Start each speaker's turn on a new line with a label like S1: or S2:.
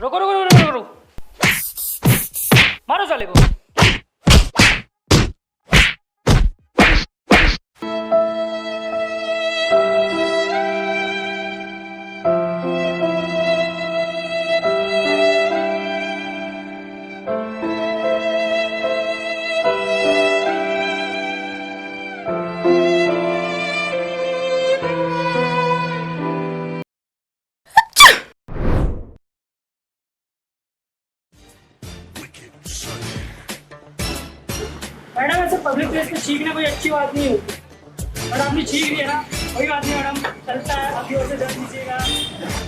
S1: रुको रुको रुको रुको रुको, मारो साले को। मैडम ऐसे पब्लिक प्लेस पे छींकना कोई अच्छी बात नहीं होती, और आपने छींक लिया ना, कोई बात नहीं मैडम, चलता है, अभी और से दर्द दीजिएगा।